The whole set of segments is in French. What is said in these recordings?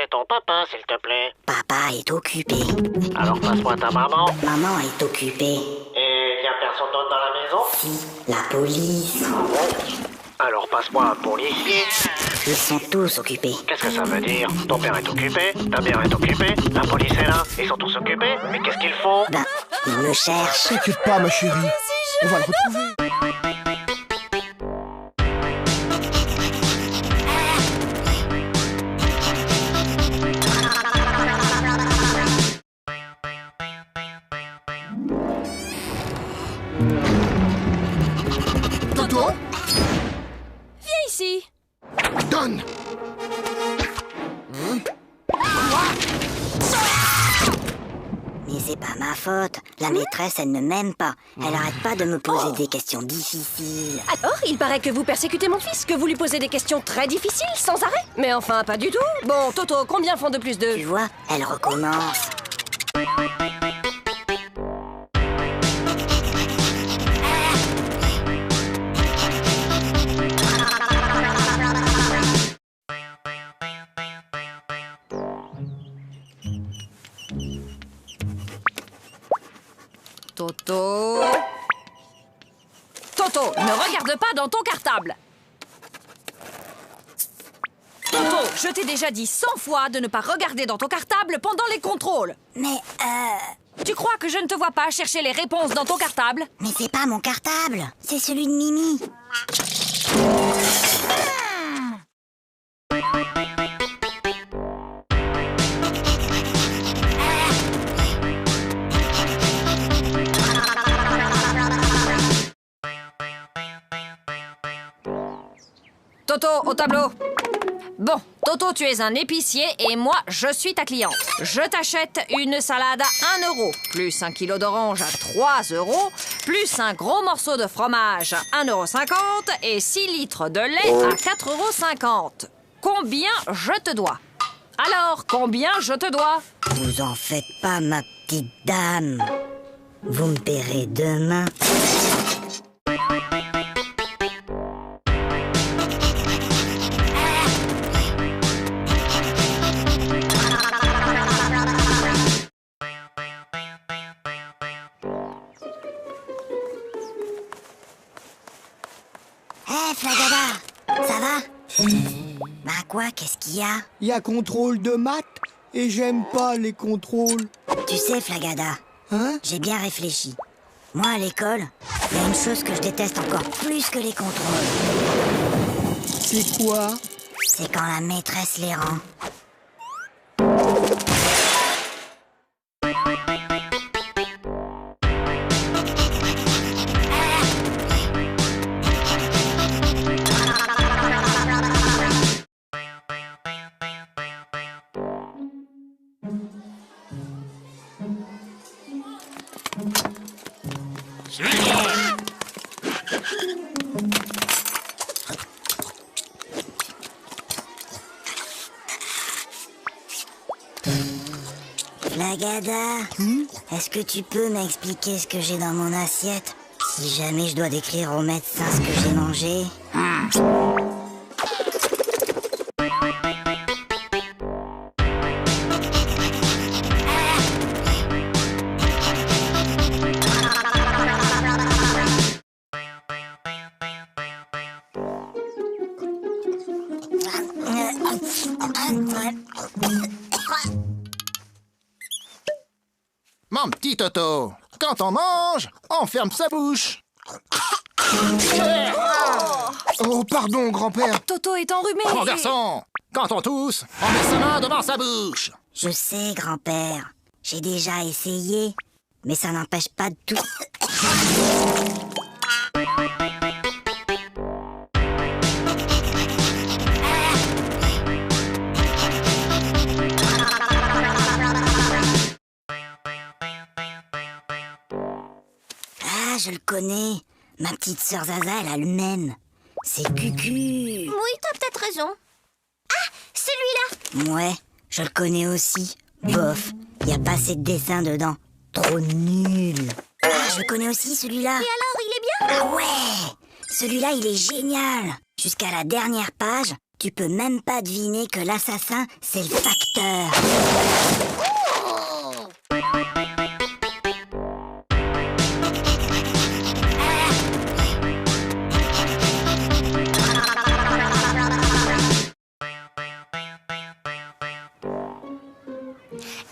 ton papa, s'il te plaît? Papa est occupé. Alors passe-moi ta maman. Maman est occupée. Et y a personne d'autre dans la maison? Si, la police. Alors passe-moi un policier. Ils sont tous occupés. Qu'est-ce que ça veut dire? Ton père est occupé, ta mère est occupée, la police est là, ils sont tous occupés. Mais qu'est-ce qu'ils font? Ben, ils me cherchent. T'inquiète pas, ma chérie. On va le retrouver. Toto? Viens ici. Donne. Mais c'est pas ma faute. La maîtresse, elle ne m'aime pas. Elle arrête pas de me poser des questions difficiles. Alors, il paraît que vous persécutez mon fils, que vous lui posez des questions très difficiles, sans arrêt. Mais enfin, pas du tout. Bon, Toto, combien font de plus Tu de... vois, elle recommence. Toto... Toto, ne regarde pas dans ton cartable. Toto, je t'ai déjà dit 100 fois de ne pas regarder dans ton cartable pendant les contrôles. Mais, Tu crois que je ne te vois pas chercher les réponses dans ton cartable? mais c'est pas mon cartable. C'est celui de Mimi. Toto, au tableau. Bon, Toto, tu es un épicier et moi, je suis ta cliente. Je t'achète une salade à 1 euro, plus un kilo d'orange à 3 euros, plus un gros morceau de fromage à 1,50 € et 6 litres de lait à 4,50 €. Combien je te dois? Alors, combien je te dois? Vous en faites pas, ma petite dame. Vous me paierez demain. Hé, Flagada, ça va? Bah quoi, qu'est-ce qu'il y a? Il y a contrôle de maths et j'aime pas les contrôles. Tu sais, Flagada, Hein? j'ai bien réfléchi. Moi, à l'école, il y a une chose que je déteste encore plus que les contrôles. C'est quoi? C'est quand la maîtresse les rend. Flagada, est-ce que tu peux m'expliquer ce que j'ai dans mon assiette? Si jamais je dois décrire au médecin ce que j'ai mangé. Mon petit Toto, quand on mange, on ferme sa bouche. Oh, pardon, grand-père. Toto est enrhumé. Mon garçon, quand on tousse, on met sa main devant sa bouche. Je sais, grand-père. J'ai déjà essayé. Mais ça n'empêche pas de tout. Ah, je le connais. Ma petite sœur Zaza, elle a le même. C'est Cucu. Oui, t'as peut-être raison. Ah, celui-là. Ouais, je le connais aussi. Bof, y a pas assez de dessins dedans. Trop nul. Ah, je le connais aussi, celui-là. Et alors, il est bien? Ah ouais, celui-là, il est génial. Jusqu'à la dernière page, tu peux même pas deviner que l'assassin, c'est le facteur.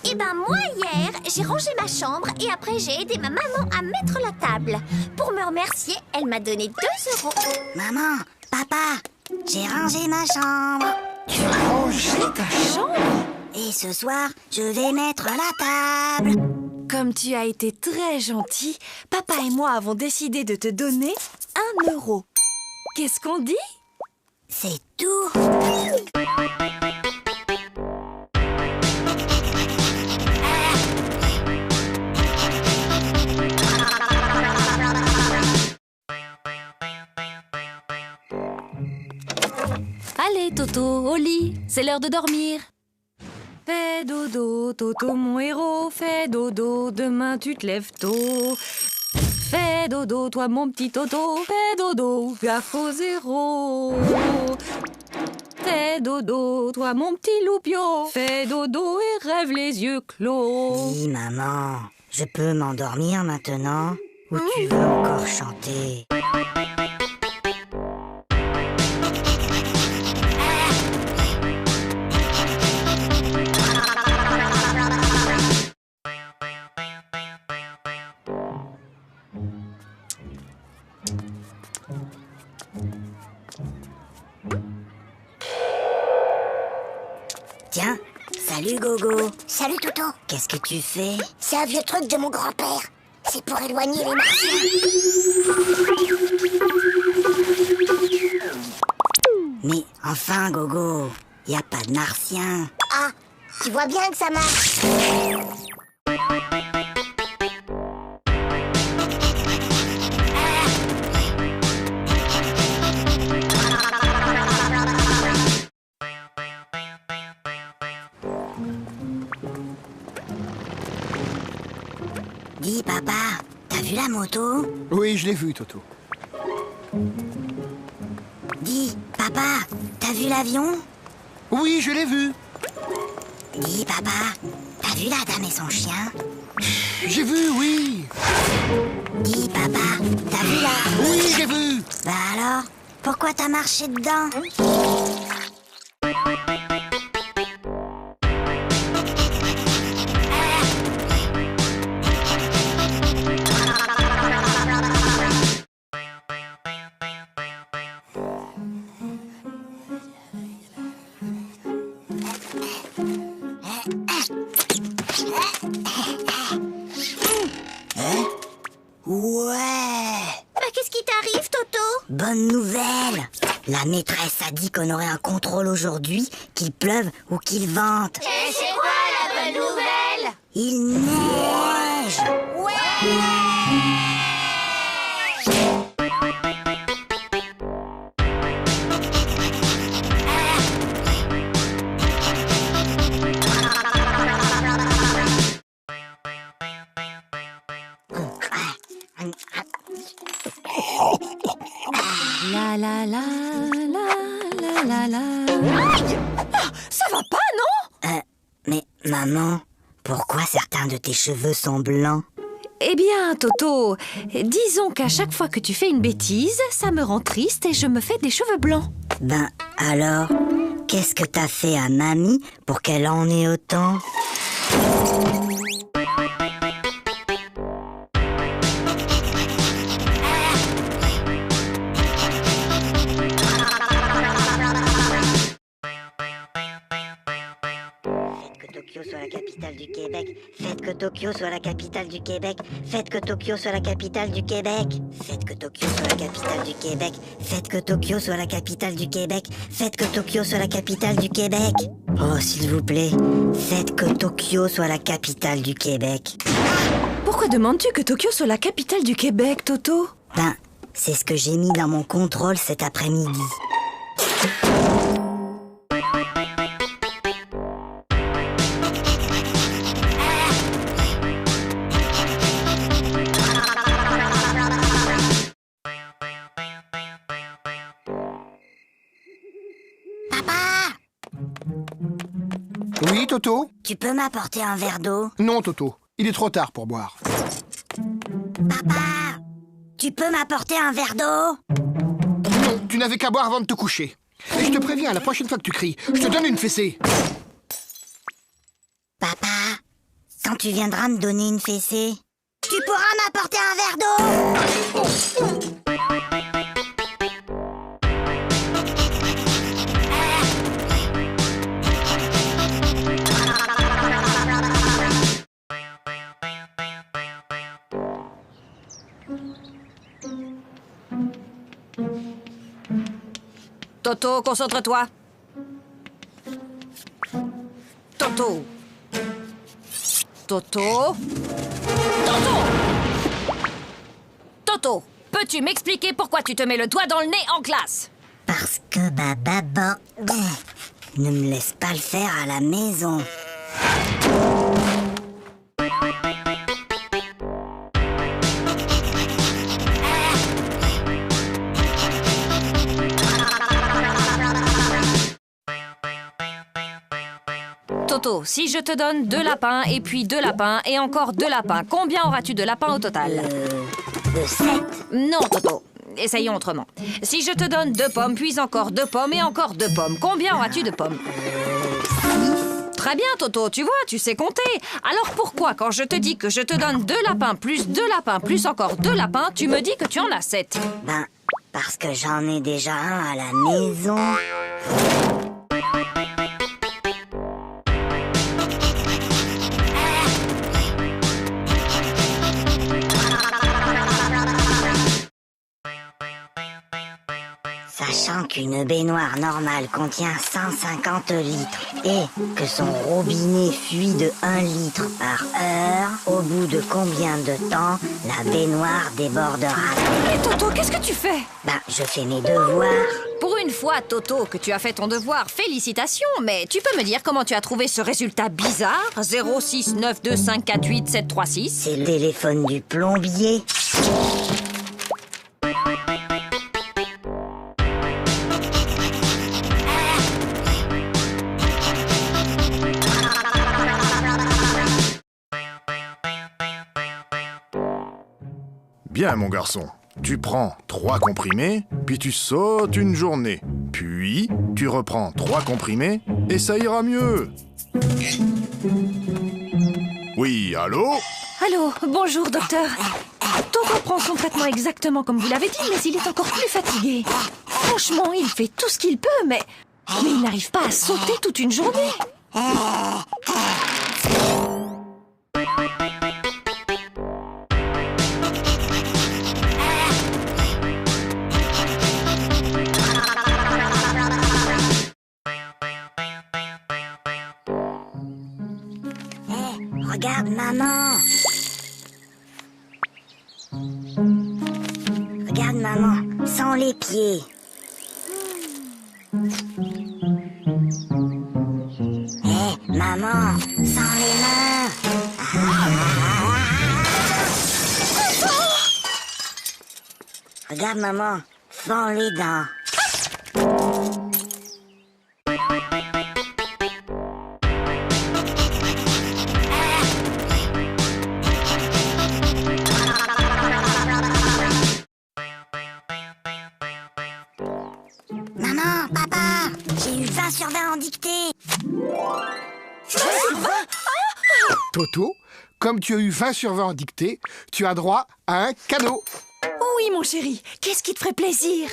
Eh ben moi hier, j'ai rangé ma chambre et après j'ai aidé ma maman à mettre la table. Pour me remercier, elle m'a donné 2 €. Maman, papa, j'ai rangé ma chambre. Tu as rangé ta chambre? Et ce soir, je vais mettre la table. Comme tu as été très gentil, papa et moi avons décidé de te donner 1 €. Qu'est-ce qu'on dit? C'est tout. Allez, Toto, au lit, c'est l'heure de dormir. Fais dodo, Toto, mon héros, fais dodo, demain tu te lèves tôt. Fais dodo, toi mon petit Toto, fais dodo, gaffe au 0. Fais dodo, toi mon petit loupio, fais dodo et rêve les yeux clos. Dis, maman, je peux m'endormir maintenant? Ou tu veux encore chanter? Tiens, salut Gogo. Salut Toto. Qu'est-ce que tu fais? C'est un vieux truc de mon grand-père. C'est pour éloigner les martiens. Mais enfin Gogo, y a pas de martien. Ah, tu vois bien que ça marche. Dis papa, t'as vu la moto? Oui, je l'ai vu, Toto. Dis papa, t'as vu l'avion? Oui, je l'ai vu. Dis papa, t'as vu la dame et son chien? J'ai vu, oui. Dis papa, t'as vu la... Oui, j'ai vu. Bah alors, pourquoi t'as marché dedans? Ouais! Qu'est-ce qui t'arrive, Toto? Bonne nouvelle! La maîtresse a dit qu'on aurait un contrôle aujourd'hui, qu'il pleuve ou qu'il vente. Et c'est quoi la bonne nouvelle? Il neige! La la la la la la la. Aïe! Ah, ça va pas, non? Mais maman, pourquoi certains de tes cheveux sont blancs? Eh bien, Toto, disons qu'à chaque fois que tu fais une bêtise, ça me rend triste et je me fais des cheveux blancs. Ben alors, qu'est-ce que t'as fait à mamie pour qu'elle en ait autant? Tokyo soit la capitale du Québec. Faites que Tokyo soit la capitale du Québec. Faites que Tokyo soit la capitale du Québec. Faites que Tokyo soit la capitale du Québec. Faites que Tokyo soit la capitale du Québec. Faites que Tokyo soit la capitale du Québec. Oh, s'il vous plaît, faites que Tokyo soit la capitale du Québec. Pourquoi demandes-tu que Tokyo soit la capitale du Québec, Toto? Ben, c'est ce que j'ai mis dans mon contrôle cet après-midi. Oui, Toto? Tu peux m'apporter un verre d'eau? Non, Toto. Il est trop tard pour boire. Papa, tu peux m'apporter un verre d'eau? Non, tu n'avais qu'à boire avant de te coucher. Et je te préviens, la prochaine fois que tu cries, je te donne une fessée. Papa, quand tu viendras me donner une fessée, tu pourras m'apporter un verre d'eau? Toto, concentre-toi. Toto. Toto. Toto. Toto, peux-tu m'expliquer pourquoi tu te mets le doigt dans le nez en classe? Parce que ma maman ne me laisse pas le faire à la maison. Toto, si je te donne 2 lapins et puis 2 lapins et encore 2 lapins, combien auras-tu de lapins au total? 7. Non, Toto. Essayons autrement. Si je te donne 2 pommes, puis encore 2 pommes et encore 2 pommes, combien auras-tu de pommes? Très bien, Toto, tu vois, tu sais compter. Alors pourquoi, quand je te dis que je te donne 2 lapins plus 2 lapins plus encore 2 lapins, tu me dis que tu en as 7? Ben, parce que j'en ai déjà un à la maison. Sachant qu'une baignoire normale contient 150 litres et que son robinet fuit de 1 litre par heure, au bout de combien de temps la baignoire débordera? Mais Toto, qu'est-ce que tu fais? Ben, je fais mes devoirs. Pour une fois, Toto, que tu as fait ton devoir, félicitations, mais tu peux me dire comment tu as trouvé ce résultat bizarre? 06925487736. C'est le téléphone du plombier. Bien, mon garçon. Tu prends 3 comprimés, puis tu sautes une journée. Puis, tu reprends 3 comprimés, et ça ira mieux. Oui, allô? Allô, bonjour, docteur. Toto prend son traitement exactement comme vous l'avez dit, mais il est encore plus fatigué. Franchement, il fait tout ce qu'il peut, mais il n'arrive pas à sauter toute une journée. Regarde, maman. Regarde, maman, sans les pieds. Maman, sans les mains. Regarde, maman, sans les dents. Maman, papa, j'ai eu 20 sur 20 en dictée. Toto, comme tu as eu 20 sur 20 en dictée, tu as droit à un cadeau. Oui, mon chéri, qu'est-ce qui te ferait plaisir?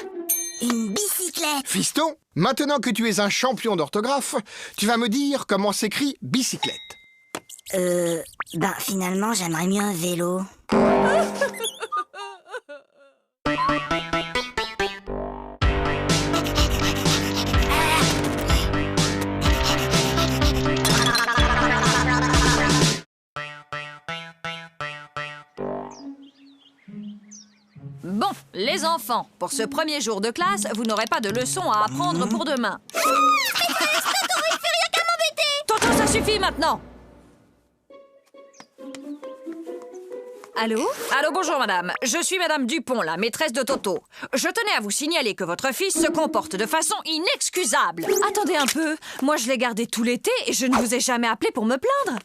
Une bicyclette. Fiston, maintenant que tu es un champion d'orthographe, tu vas me dire comment s'écrit bicyclette. Ben finalement, j'aimerais mieux un vélo. Bon, les enfants, pour ce premier jour de classe, vous n'aurez pas de leçons à apprendre pour demain. Maîtresse, Toto, il fait rien qu'à m'embêter. Toto, ça suffit maintenant. Allô? Allô, bonjour madame. Je suis madame Dupont, la maîtresse de Toto. Je tenais à vous signaler que votre fils se comporte de façon inexcusable. Attendez un peu. Moi, je l'ai gardé tout l'été et je ne vous ai jamais appelé pour me plaindre.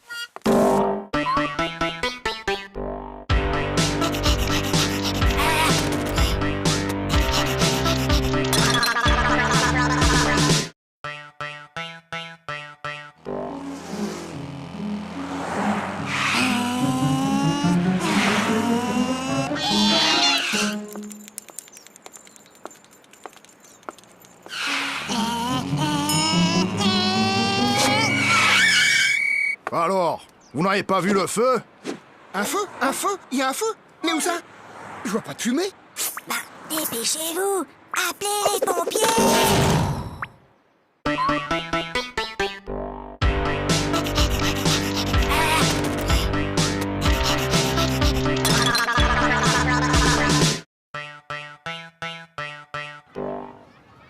Alors, vous n'avez pas vu le feu? Un feu? Un feu? Il y a un feu? Mais où ça? Je vois pas de fumée. Bah, dépêchez-vous. Appelez les pompiers.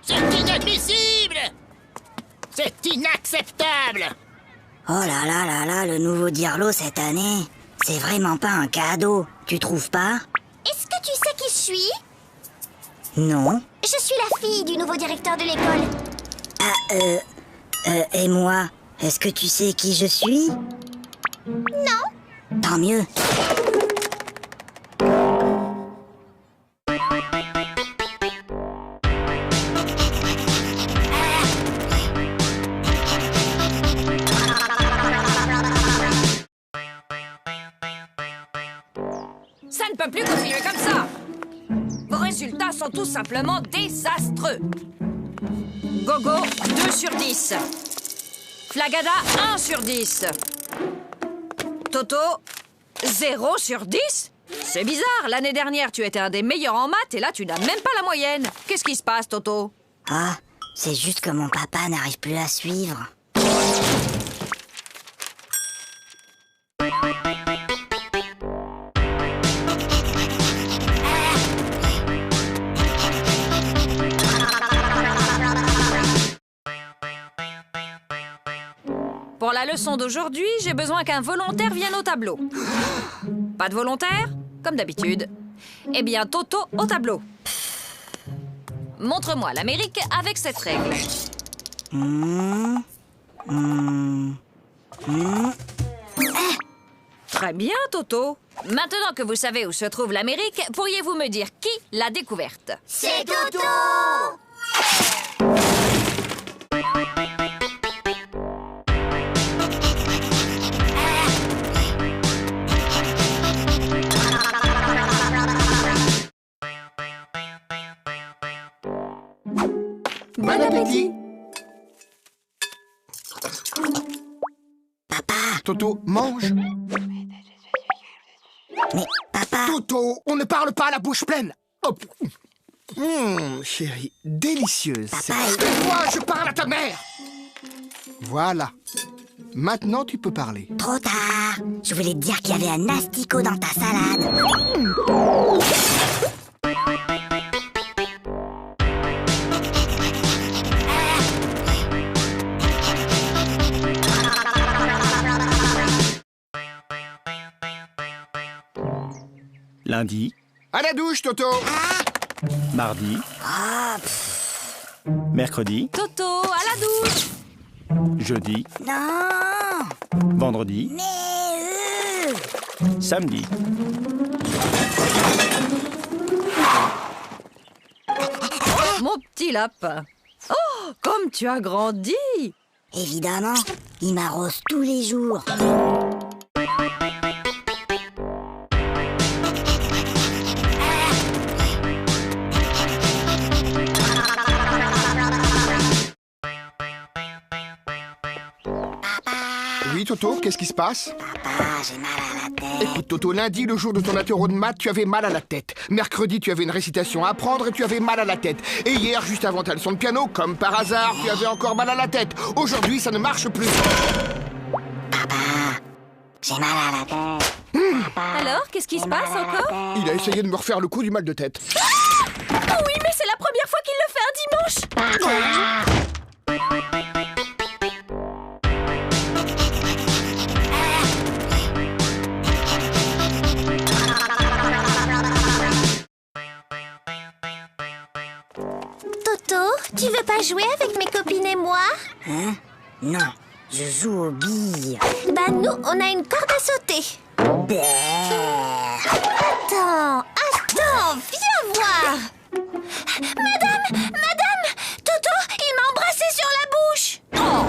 C'est inadmissible! C'est inacceptable! Oh là là là là, le nouveau Dirlo cette année. C'est vraiment pas un cadeau. Tu trouves pas? Est-ce que tu sais qui je suis? Non. Je suis la fille du nouveau directeur de l'école. Et moi, est-ce que tu sais qui je suis? Non? Tant mieux. Ça ne peut plus continuer comme ça. Vos résultats sont tout simplement désastreux. Gogo, 2 sur 10. Flagada, 1 sur 10. Toto, 0 sur 10? C'est bizarre, l'année dernière, tu étais un des meilleurs en maths et là, tu n'as même pas la moyenne. Qu'est-ce qui se passe, Toto? Ah, c'est juste que mon papa n'arrive plus à suivre. Pour la leçon d'aujourd'hui, j'ai besoin qu'un volontaire vienne au tableau. Pas de volontaire? Comme d'habitude. Eh bien, Toto au tableau. Montre-moi l'Amérique avec cette règle. Très bien, Toto. Maintenant que vous savez où se trouve l'Amérique, pourriez-vous me dire qui l'a découverte? C'est Toto! Bon appétit. Papa, Toto, mange. mais papa... Toto, on ne parle pas à la bouche pleine. Hop. Chérie, délicieuse. Papa, Tais-toi, je parle à ta mère. Voilà. Maintenant, tu peux parler. trop tard. Je voulais te dire qu'il y avait un asticot dans ta salade. Lundi, À la douche, Toto. mardi, mercredi, Toto, à la douche. jeudi, Non, vendredi, mais... samedi. Mon petit lapin. Oh, comme tu as grandi. Évidemment, il m'arrose tous les jours. Oui, Toto, qu'est-ce qui se passe? Papa, j'ai mal à la tête. Écoute, Toto, lundi, le jour de ton apéro de maths, tu avais mal à la tête. Mercredi, tu avais une récitation à apprendre et tu avais mal à la tête. Et hier, juste avant ta leçon de piano, comme par hasard, tu avais encore mal à la tête. Aujourd'hui, ça ne marche plus. J'ai mal à la tête. Alors, qu'est-ce qui se passe encore? Il a essayé de me refaire le coup du mal de tête. Oui, mais c'est la première fois qu'il le fait un dimanche. jouer avec mes copines et moi? Hein? Non, je joue aux billes. Bah nous, on a une corde à sauter. Attends, viens voir. Madame, Toto, il m'a embrassé sur la bouche. Oh!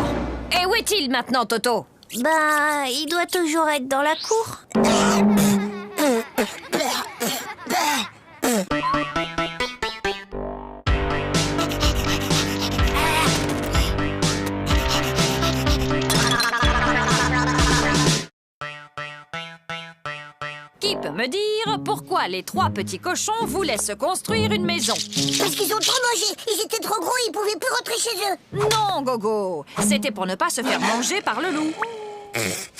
Et où est-il maintenant, Toto? Bah, il doit toujours être dans la cour. Qui peut me dire pourquoi les 3 petits cochons voulaient se construire une maison? Parce qu'ils ont trop mangé. Ils étaient trop gros, ils pouvaient plus rentrer chez eux. Non, Gogo, c'était pour ne pas se faire manger par le loup.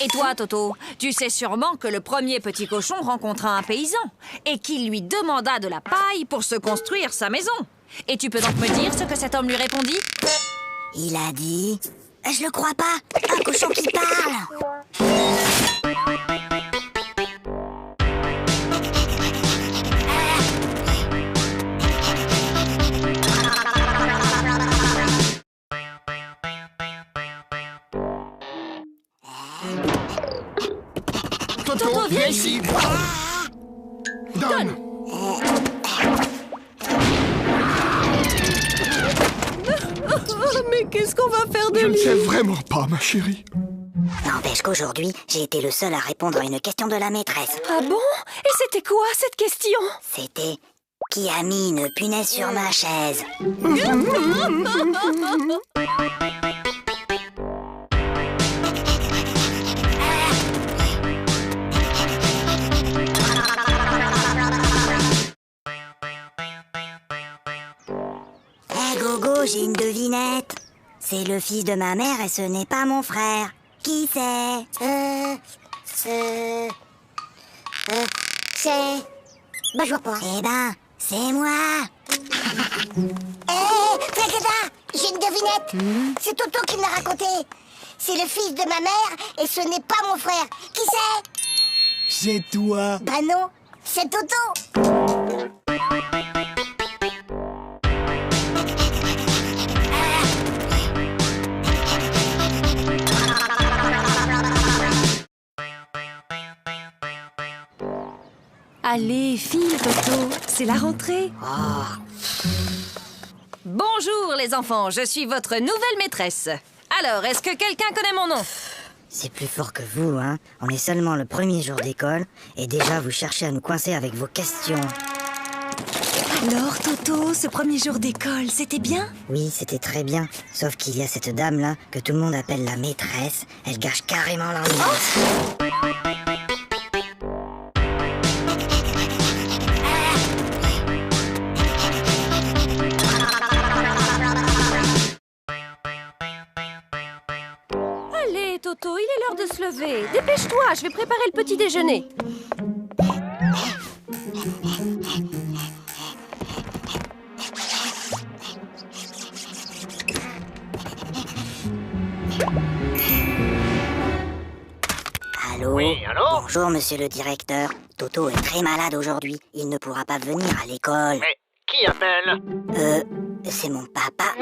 Et toi, Toto, tu sais sûrement que le premier petit cochon rencontra un paysan et qu'il lui demanda de la paille pour se construire sa maison. Et tu peux donc me dire ce que cet homme lui répondit? Il a dit... Je le crois pas. Un cochon qui parle. Toto, viens ici. Donne. Mais qu'est-ce qu'on va faire de Je ne lui? sais vraiment pas, ma chérie. N'empêche qu'aujourd'hui, j'ai été le seul à répondre à une question de la maîtresse. Ah bon? Et c'était quoi cette question? C'était... Qui a mis une punaise sur ma chaise? Hé Gogo, j'ai une devinette. C'est le fils de ma mère et ce n'est pas mon frère. Qui c'est? C'est... Bah je vois pas. Eh ben, c'est moi. Fragada, j'ai une devinette. C'est Toto qui me l'a raconté. C'est le fils de ma mère et ce n'est pas mon frère. Qui c'est? C'est toi. Bah non, c'est Toto. Allez, file, Toto, c'est la rentrée. Bonjour, les enfants, je suis votre nouvelle maîtresse. Alors, est-ce que quelqu'un connaît mon nom? C'est plus fort que vous, hein. On est seulement le premier jour d'école et déjà vous cherchez à nous coincer avec vos questions. Alors, Toto, ce premier jour d'école, c'était bien? Oui, c'était très bien. Sauf qu'il y a cette dame-là que tout le monde appelle la maîtresse. Elle gâche carrément l'ambiance. Allez, Toto, il est l'heure de se lever. Dépêche-toi, je vais préparer le petit déjeuner. Allô? Oui, allô? Bonjour, monsieur le directeur. Toto est très malade aujourd'hui. Il ne pourra pas venir à l'école. Mais qui appelle? C'est mon papa.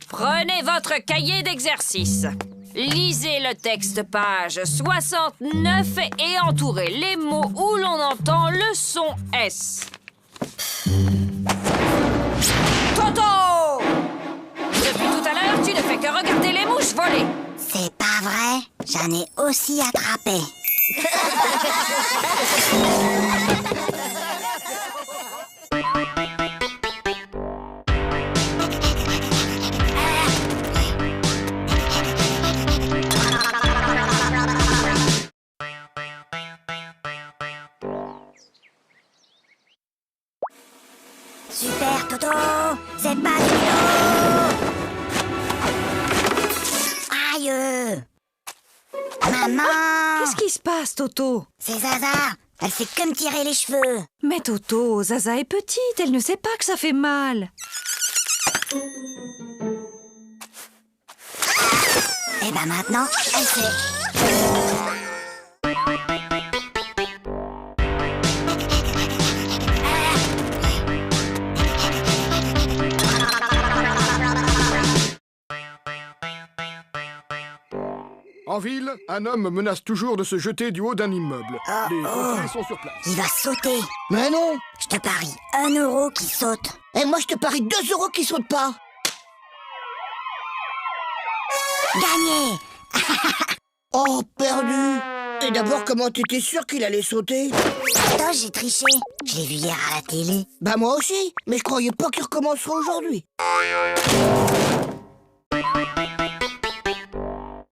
Prenez votre cahier d'exercice. Lisez le texte page 69 et entourez les mots où l'on entend le son S. Toto! Depuis tout à l'heure, tu ne fais que regarder les mouches voler. C'est pas vrai. J'en ai aussi attrapé. Super, Toto! C'est pas du tout! Aïe! Maman! Qu'est-ce qui se passe, Toto? C'est Zaza! Elle fait que me tirer les cheveux! Mais Toto, Zaza est petite, elle ne sait pas que ça fait mal. Et ben maintenant, elle sait. En ville, un homme menace toujours de se jeter du haut d'un immeuble. Les pompiers sont sur place. Il va sauter. Mais non. Je te parie 1 euro qui saute. Et moi, je te parie 2 euros qui sautent pas. Gagné. Oh, perdu. Et d'abord, comment t'étais sûr qu'il allait sauter? Attends, j'ai triché. Je l'ai vu hier à la télé. Bah moi aussi, mais je croyais pas qu'il recommencerait aujourd'hui.